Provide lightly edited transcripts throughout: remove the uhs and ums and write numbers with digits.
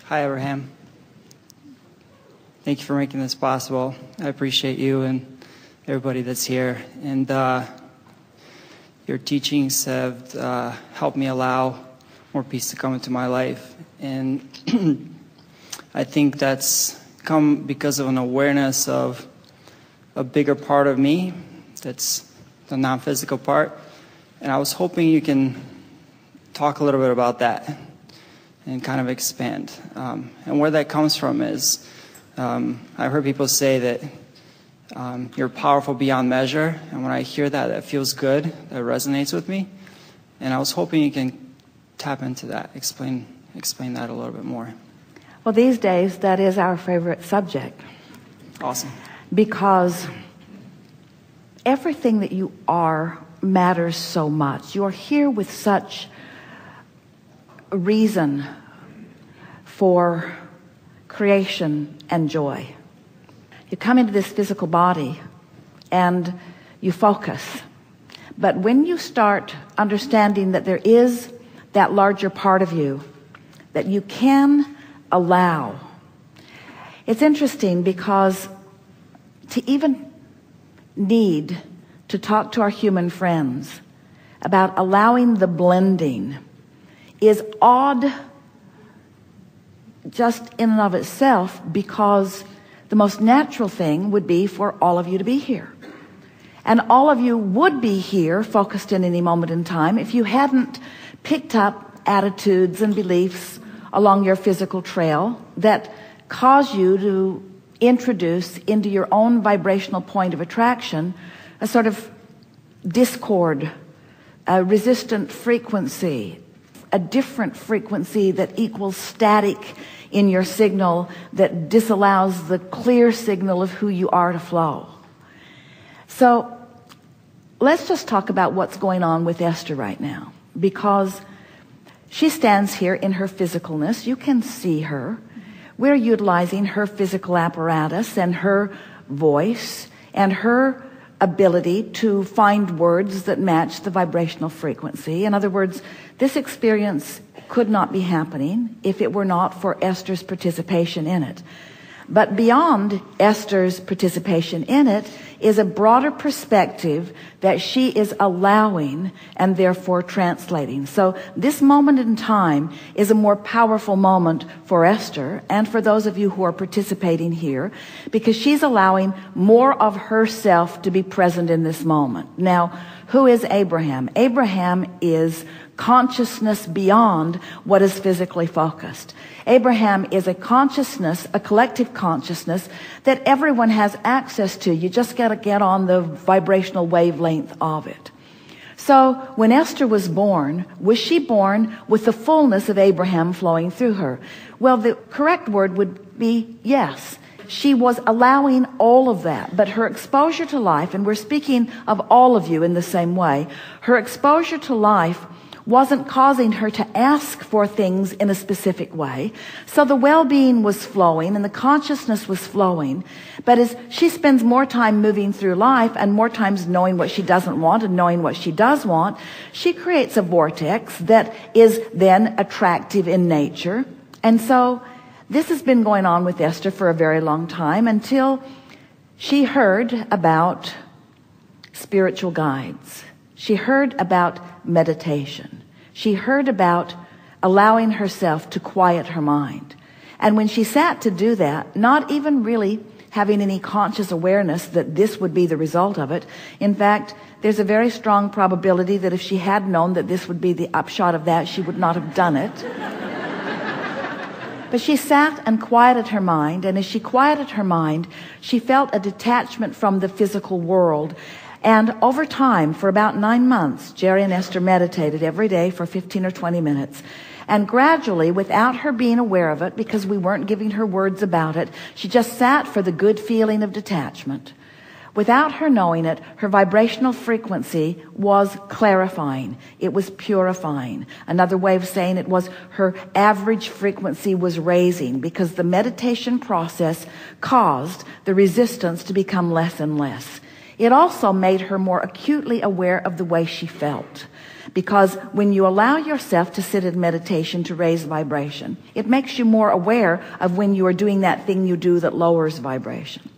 Hi, Abraham. Thank you for making this possible. I appreciate you and everybody that's here. And your teachings have helped me allow more peace to come into my life. And I think that's come because of an awareness of a bigger part of me, that's the non-physical part. And I was hoping you can talk a little bit about that and kind of expand. And where that comes from is, I've heard people say that you're powerful beyond measure. And when I hear that, that feels good, that resonates with me. And I was hoping you can tap into that, explain that a little bit more. Well, these days, that is our favorite subject. Awesome. Because everything that you are matters so much. You're here with such reason for creation and joy. You come into this physical body and you focus. But when you start understanding that there is that larger part of you that you can allow, it's interesting because to even need to talk to our human friends about allowing the blending is odd just in and of itself, because the most natural thing would be for all of you to be here. And all of you would be here focused in any moment in time if you hadn't picked up attitudes and beliefs along your physical trail that cause you to introduce into your own vibrational point of attraction a sort of discord, a resistant frequency, a different frequency that equals static in your signal that disallows the clear signal of who you are to flow. So let's just talk about what's going on with Esther right now, because she stands here in her physicalness. You can see her. We're utilizing her physical apparatus and her voice and her ability to find words that match the vibrational frequency. In other words, this experience could not be happening if it were not for Esther's participation in it. But beyond Esther's participation in it is a broader perspective that she is allowing and therefore translating. So this moment in time is a more powerful moment for Esther and for those of you who are participating here, because she's allowing more of herself to be present in this moment. Now, who is Abraham? Abraham is consciousness beyond what is physically focused. Abraham is a consciousness, a collective consciousness that everyone has access to. You just got to get on the vibrational wavelength of it. So when Esther was she born with the fullness of Abraham flowing through her? Well, the correct word would be yes. She was allowing all of that, but her exposure to life, and we're speaking of all of you in the same way, her exposure to life wasn't causing her to ask for things in a specific way. So the well-being was flowing and the consciousness was flowing. But as she spends more time moving through life and more times knowing what she doesn't want and knowing what she does want, she creates a vortex that is then attractive in nature. And so this has been going on with Esther for a very long time, until she heard about spiritual guides. She heard about meditation. She heard about allowing herself to quiet her mind. And when she sat to do that, not even really having any conscious awareness that this would be the result of it. In fact, there's a very strong probability that if she had known that this would be the upshot of that, she would not have done it. But she sat and quieted her mind, and as she quieted her mind, she felt a detachment from the physical world. And over time, for about 9 months, Jerry and Esther meditated every day for 15 or 20 minutes. And gradually, without her being aware of it, because we weren't giving her words about it, she just sat for the good feeling of detachment. Without her knowing it, her vibrational frequency was clarifying. It was purifying. Another way of saying it was her average frequency was raising, because the meditation process caused the resistance to become less and less. It also made her more acutely aware of the way she felt. Because when you allow yourself to sit in meditation to raise vibration, it makes you more aware of when you are doing that thing you do that lowers vibration.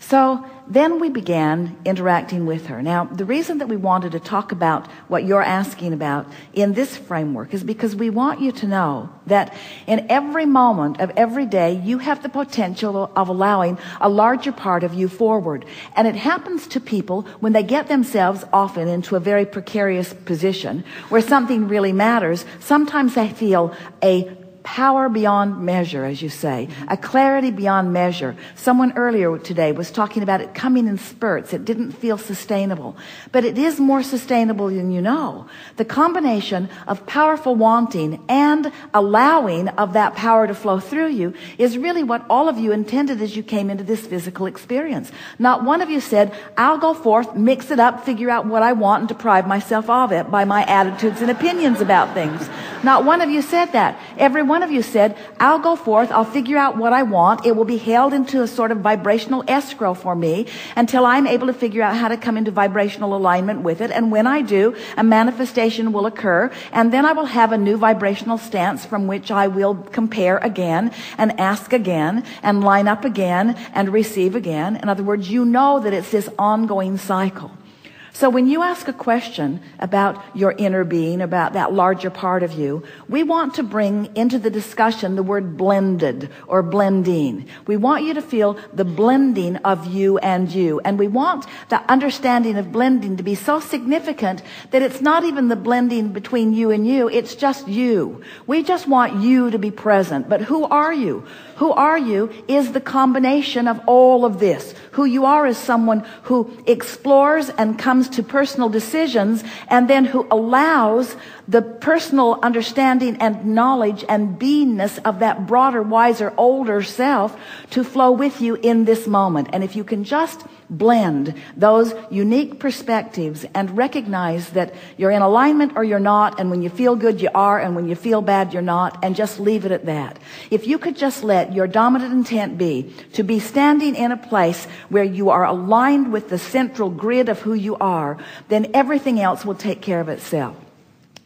So then we began interacting with her. Now, the reason that we wanted to talk about what you're asking about in this framework is because we want you to know that in every moment of every day, you have the potential of allowing a larger part of you forward. And it happens to people when they get themselves often into a very precarious position where something really matters. Sometimes they feel a power beyond measure, as you say, a clarity beyond measure. Someone earlier today was talking about it coming in spurts. It didn't feel sustainable, but it is more sustainable than you know. The combination of powerful wanting and allowing of that power to flow through you is really what all of you intended as you came into this physical experience. Not one of you said, I'll go forth, mix it up, figure out what I want and deprive myself of it by my attitudes and opinions about things. Not one of you said that. Every one of you said, I'll go forth, I'll figure out what I want. It will be held into a sort of vibrational escrow for me until I'm able to figure out how to come into vibrational alignment with it. And when I do, a manifestation will occur. And then I will have a new vibrational stance from which I will compare again and ask again and line up again and receive again. In other words, you know that it's this ongoing cycle. So when you ask a question about your inner being, about that larger part of you, we want to bring into the discussion the word blended or blending. We want you to feel the blending of you and you. And we want the understanding of blending to be so significant that it's not even the blending between you and you, it's just you. We just want you to be present. But who are you? Who are you is the combination of all of this. Who you are is someone who explores and comes to personal decisions and then who allows the personal understanding and knowledge and beingness of that broader, wiser, older self to flow with you in this moment. And if you can just blend those unique perspectives and recognize that you're in alignment or you're not, and when you feel good you are, and when you feel bad you're not, and just leave it at that. If you could just let your dominant intent be to be standing in a place where you are aligned with the central grid of who you are, then everything else will take care of itself.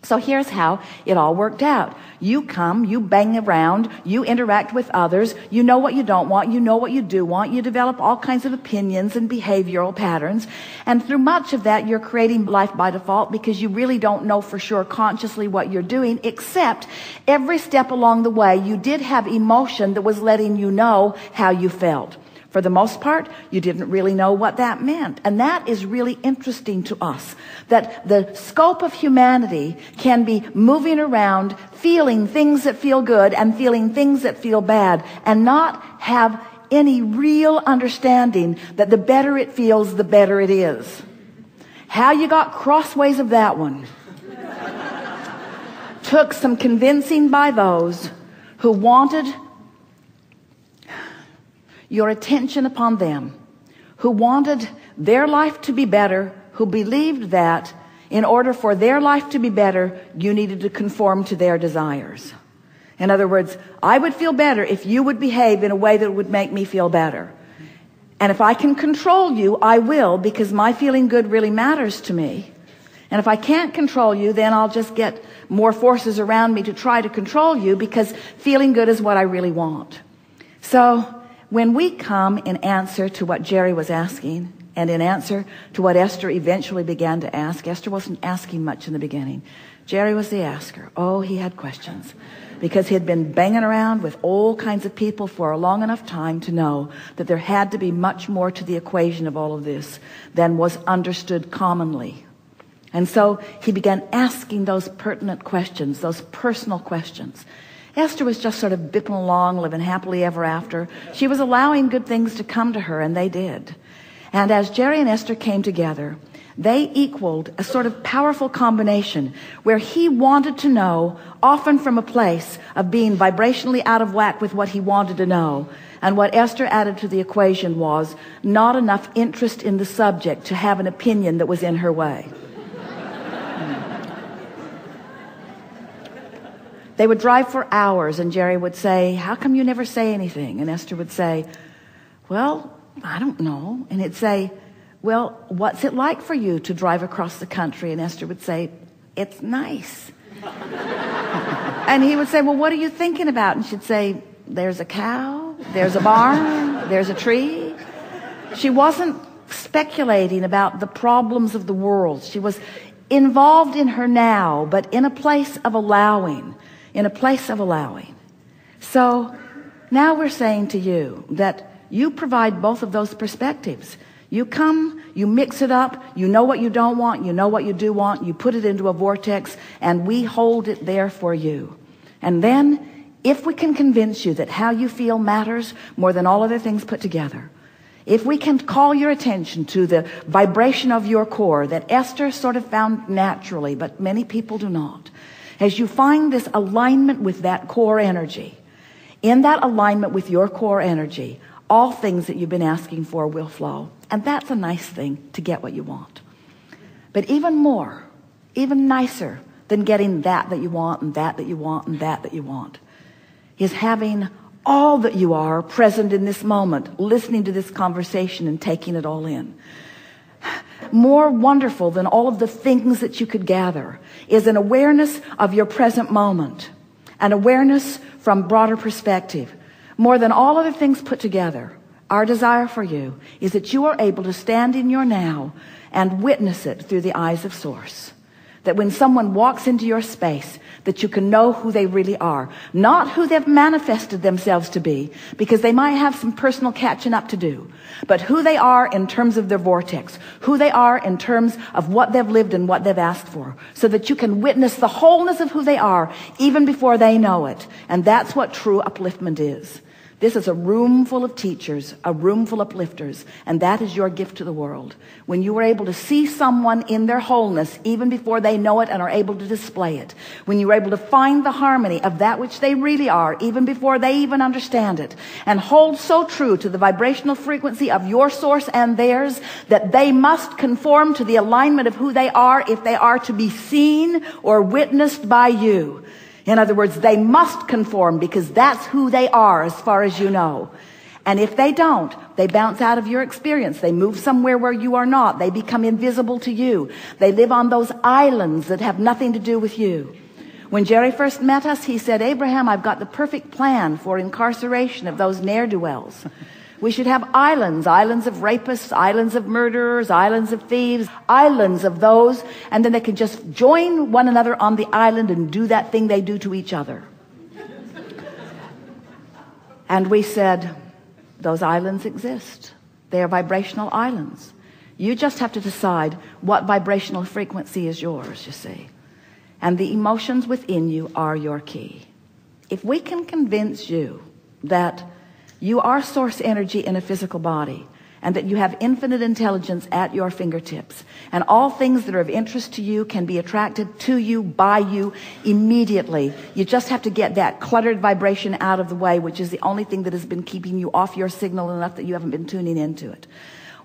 So here's how it all worked out. You come, you bang around, you interact with others, you know what you don't want, you know what you do want, you develop all kinds of opinions and behavioral patterns, and through much of that you're creating life by default because you really don't know for sure consciously what you're doing, except every step along the way you did have emotion that was letting you know how you felt. For the most part, you didn't really know what that meant. And that is really interesting to us, that the scope of humanity can be moving around, feeling things that feel good and feeling things that feel bad, and not have any real understanding that the better it feels, the better it is. How you got crossways of that one took some convincing by those who wanted your attention upon them, who wanted their life to be better, who believed that in order for their life to be better, you needed to conform to their desires. In other words, I would feel better if you would behave in a way that would make me feel better. And if I can control you, I will, because my feeling good really matters to me. And if I can't control you, then I'll just get more forces around me to try to control you, because feeling good is what I really want. So when we come in answer to what Jerry was asking, and in answer to what Esther eventually began to ask, Esther wasn't asking much in the beginning. Jerry was the asker. Oh, he had questions, because he had been banging around with all kinds of people for a long enough time to know that there had to be much more to the equation of all of this than was understood commonly. And so he began asking those pertinent questions, those personal questions. Esther was just sort of bipping along, living happily ever after. She was allowing good things to come to her, and they did. And as Jerry and Esther came together, they equaled a sort of powerful combination where he wanted to know, often from a place of being vibrationally out of whack with what he wanted to know. And what Esther added to the equation was not enough interest in the subject to have an opinion that was in her way. They would drive for hours, and Jerry would say, how come you never say anything? And Esther would say, well, I don't know. And he'd say, well, what's it like for you to drive across the country? And Esther would say, it's nice. And he would say, well, what are you thinking about? And she'd say, there's a cow, there's a barn, there's a tree. She wasn't speculating about the problems of the world. She was involved in her now, but in a place of allowing, So now we're saying to you that you provide both of those perspectives. You come, you mix it up, you know what you don't want, you know what you do want, you put it into a vortex, and we hold it there for you. And then, if we can convince you that how you feel matters more than all other things put together, if we can call your attention to the vibration of your core that Esther sort of found naturally, but many people do not, as you find this alignment with that core energy, in that alignment with your core energy, all things that you've been asking for will flow. And that's a nice thing, to get what you want. But even more, even nicer than getting that you want, and that you want, and that you want, is having all that you are present in this moment, listening to this conversation and taking it all in. More wonderful than all of the things that you could gather is an awareness of your present moment, an awareness from broader perspective. More than all other things put together, our desire for you is that you are able to stand in your now and witness it through the eyes of Source. That when someone walks into your space, that you can know who they really are. Not who they've manifested themselves to be, because they might have some personal catching up to do. But who they are in terms of their vortex. Who they are in terms of what they've lived and what they've asked for. So that you can witness the wholeness of who they are, even before they know it. And that's what true upliftment is. This is a room full of teachers, a room full of uplifters, and that is your gift to the world. When you are able to see someone in their wholeness, even before they know it and are able to display it. When you are able to find the harmony of that which they really are, even before they even understand it, and hold so true to the vibrational frequency of your source and theirs, that they must conform to the alignment of who they are if they are to be seen or witnessed by you. In other words, they must conform, because that's who they are as far as you know. And if they don't, they bounce out of your experience. They move somewhere where you are not. They become invisible to you. They live on those islands that have nothing to do with you. When Jerry first met us, he said, Abraham, I've got the perfect plan for incarceration of those ne'er-do-wells. We should have islands, islands of rapists, islands of murderers, islands of thieves, islands of those, and then they can just join one another on the island and do that thing they do to each other. And we said, those islands exist. They are vibrational islands. You just have to decide what vibrational frequency is yours, you see. And the emotions within you are your key. If we can convince you that you are source energy in a physical body, and that you have infinite intelligence at your fingertips, and all things that are of interest to you can be attracted to you by you immediately. You just have to get that cluttered vibration out of the way, which is the only thing that has been keeping you off your signal enough that you haven't been tuning into it.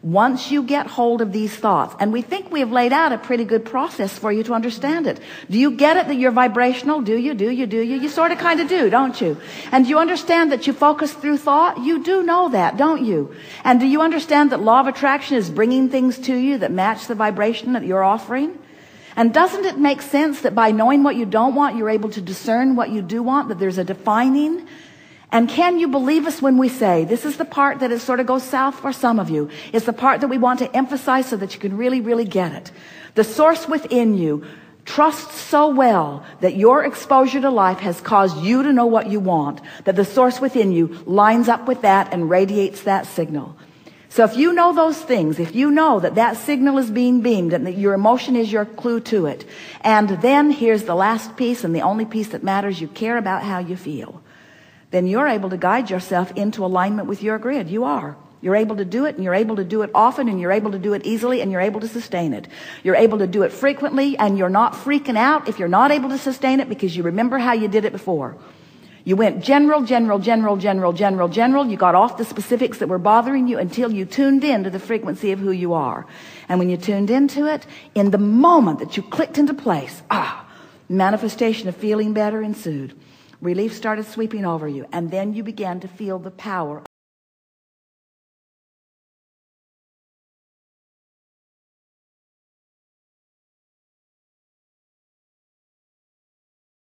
Once you get hold of these thoughts, and we think we have laid out a pretty good process for you to understand it. Do you get it that you're vibrational? Do you? You sort of kind of do, don't you? And do you understand that you focus through thought? You do know that, don't you? And do you understand that law of attraction is bringing things to you that match the vibration that you're offering? And doesn't it make sense that by knowing what you don't want, you're able to discern what you do want, that there's a defining? And can you believe us when we say, this is the part that it sort of goes south for some of you. It's the part that we want to emphasize so that you can really, really get it. The source within you trusts so well that your exposure to life has caused you to know what you want, that the source within you lines up with that and radiates that signal. So if you know those things, if you know that that signal is being beamed and that your emotion is your clue to it, and then here's the last piece and the only piece that matters, you care about how you feel, then you're able to guide yourself into alignment with your grid. You are. You're able to do it, and you're able to do it often, and you're able to do it easily, and you're able to sustain it. You're able to do it frequently, and you're not freaking out if you're not able to sustain it, because you remember how you did it before. You went general. You got off the specifics that were bothering you until you tuned in to the frequency of who you are. And when you tuned into it, in the moment that you clicked into place, manifestation of feeling better ensued. Relief started sweeping over you, and then you began to feel the power